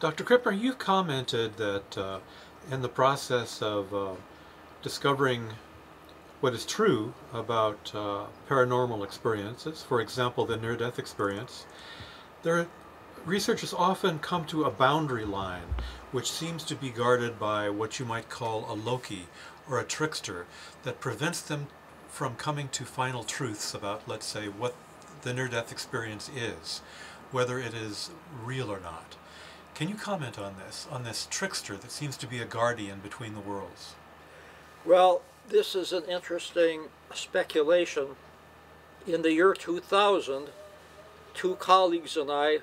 Dr. Krippner, you've commented that in the process of discovering what is true about paranormal experiences, for example, the near-death experience, researchers often come to a boundary line which seems to be guarded by what you might call a Loki or a trickster that prevents them from coming to final truths about, let's say, what the near-death experience is, whether it is real or not. Can you comment on this trickster that seems to be a guardian between the worlds? Well, this is an interesting speculation. In the year 2000, two colleagues and I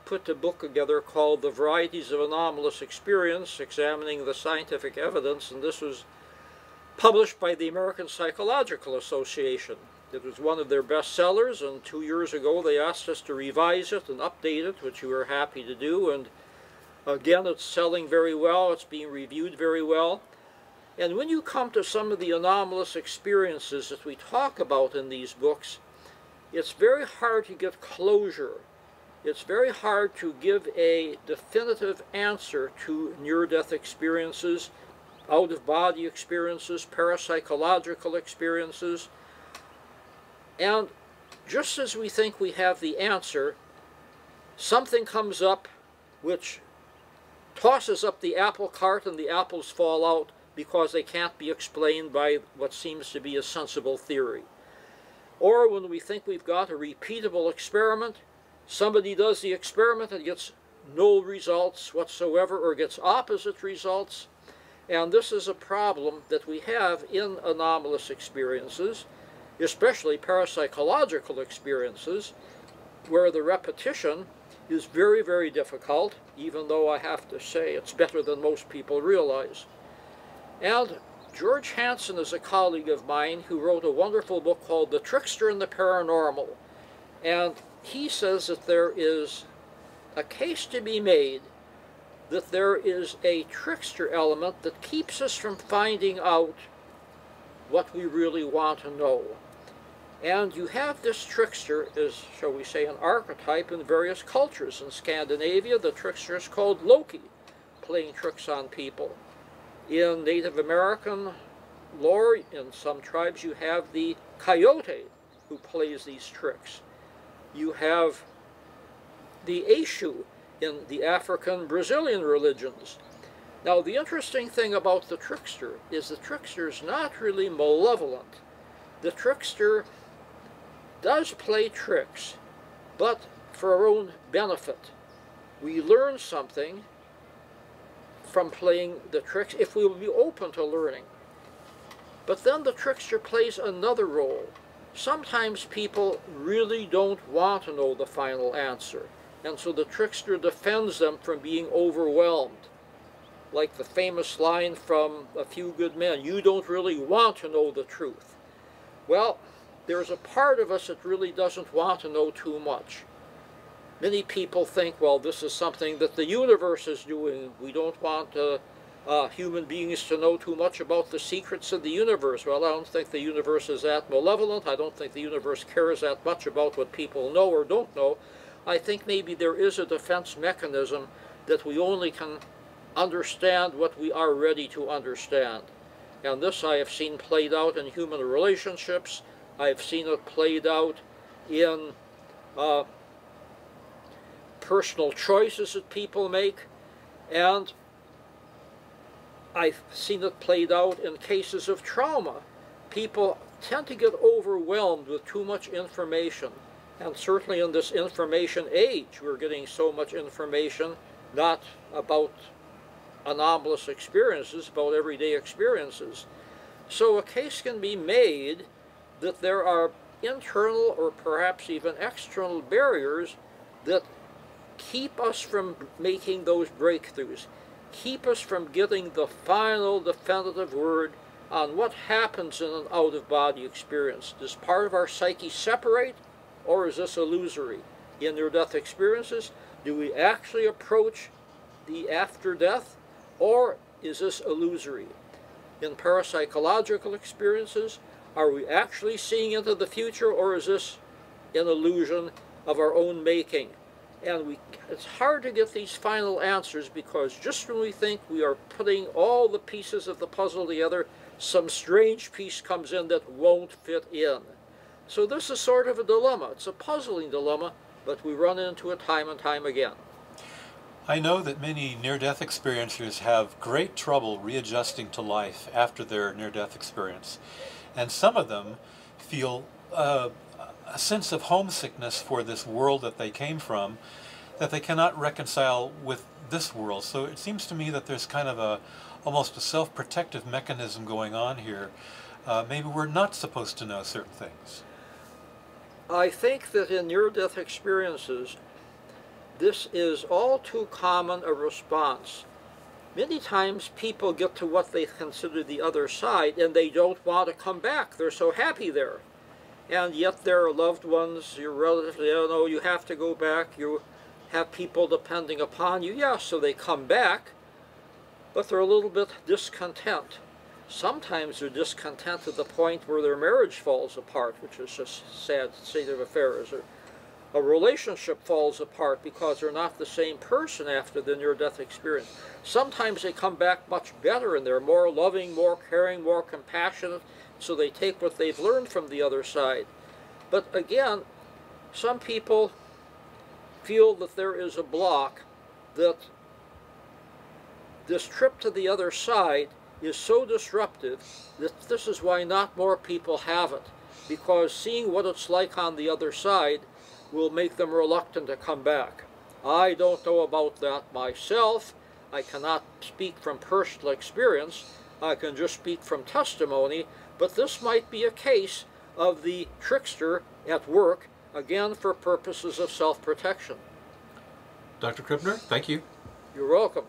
put a book together called The Varieties of Anomalous Experience, examining the scientific evidence, and this was published by the American Psychological Association. It was one of their bestsellers, and 2 years ago they asked us to revise it and update it, which we were happy to do, and again, it's selling very well, it's being reviewed very well. And when you come to some of the anomalous experiences that we talk about in these books, it's very hard to get closure. It's very hard to give a definitive answer to near-death experiences, out-of-body experiences, parapsychological experiences. And just as we think we have the answer, something comes up which tosses up the apple cart and the apples fall out because they can't be explained by what seems to be a sensible theory. Or when we think we've got a repeatable experiment, somebody does the experiment and gets no results whatsoever or gets opposite results. And this is a problem that we have in anomalous experiences, especially parapsychological experiences, where the repetition is very, very difficult, even though I have to say it's better than most people realize. And George Hansen is a colleague of mine who wrote a wonderful book called The Trickster and the Paranormal. And he says that there is a case to be made that there is a trickster element that keeps us from finding out what we really want to know. And you have this trickster as, shall we say, an archetype in various cultures. In Scandinavia, the trickster is called Loki, playing tricks on people. In Native American lore, in some tribes, you have the coyote who plays these tricks. You have the Eshu in the African Brazilian religions. Now, the interesting thing about the trickster is the trickster is not really malevolent. The trickster does play tricks, but for our own benefit. We learn something from playing the tricks if we will be open to learning. But then the trickster plays another role. Sometimes people really don't want to know the final answer, and so the trickster defends them from being overwhelmed. Like the famous line from A Few Good Men, "You don't really want to know the truth." Well, there's a part of us that really doesn't want to know too much. Many people think, well, this is something that the universe is doing. We don't want human beings to know too much about the secrets of the universe. Well, I don't think the universe is that malevolent. I don't think the universe cares that much about what people know or don't know. I think maybe there is a defense mechanism that we only can understand what we are ready to understand. And this I have seen played out in human relationships. I've seen it played out in personal choices that people make, and I've seen it played out in cases of trauma. People tend to get overwhelmed with too much information, and certainly in this information age, we're getting so much information, not about anomalous experiences, about everyday experiences. So a case can be made that there are internal or perhaps even external barriers that keep us from making those breakthroughs, keep us from getting the final definitive word on what happens in an out-of-body experience. Does part of our psyche separate, or is this illusory? In near-death experiences, do we actually approach the after-death, or is this illusory? In parapsychological experiences, are we actually seeing into the future, or is this an illusion of our own making? And it's hard to get these final answers because just when we think we are putting all the pieces of the puzzle together, some strange piece comes in that won't fit in. So this is sort of a dilemma. It's a puzzling dilemma, but we run into it time and time again. I know that many near-death experiencers have great trouble readjusting to life after their near-death experience. And some of them feel a sense of homesickness for this world that they came from that they cannot reconcile with this world. So it seems to me that there's kind of almost a self-protective mechanism going on here. Maybe we're not supposed to know certain things. I think that in near-death experiences, this is all too common a response. Many times people get to what they consider the other side and they don't want to come back. They're so happy there. And yet their loved ones, your relatives, they don't know, you have to go back. You have people depending upon you. Yeah, so they come back, but they're a little bit discontent. Sometimes they're discontent to the point where their marriage falls apart, which is just a sad state of affairs. Or a relationship falls apart because they're not the same person after the near-death experience. Sometimes they come back much better and they're more loving, more caring, more compassionate, so they take what they've learned from the other side. But again, some people feel that there is a block, that this trip to the other side is so disruptive that this is why not more people have it, because seeing what it's like on the other side will make them reluctant to come back. I don't know about that myself. I cannot speak from personal experience. I can just speak from testimony, but this might be a case of the trickster at work, again for purposes of self-protection. Dr. Krippner, thank you. You're welcome.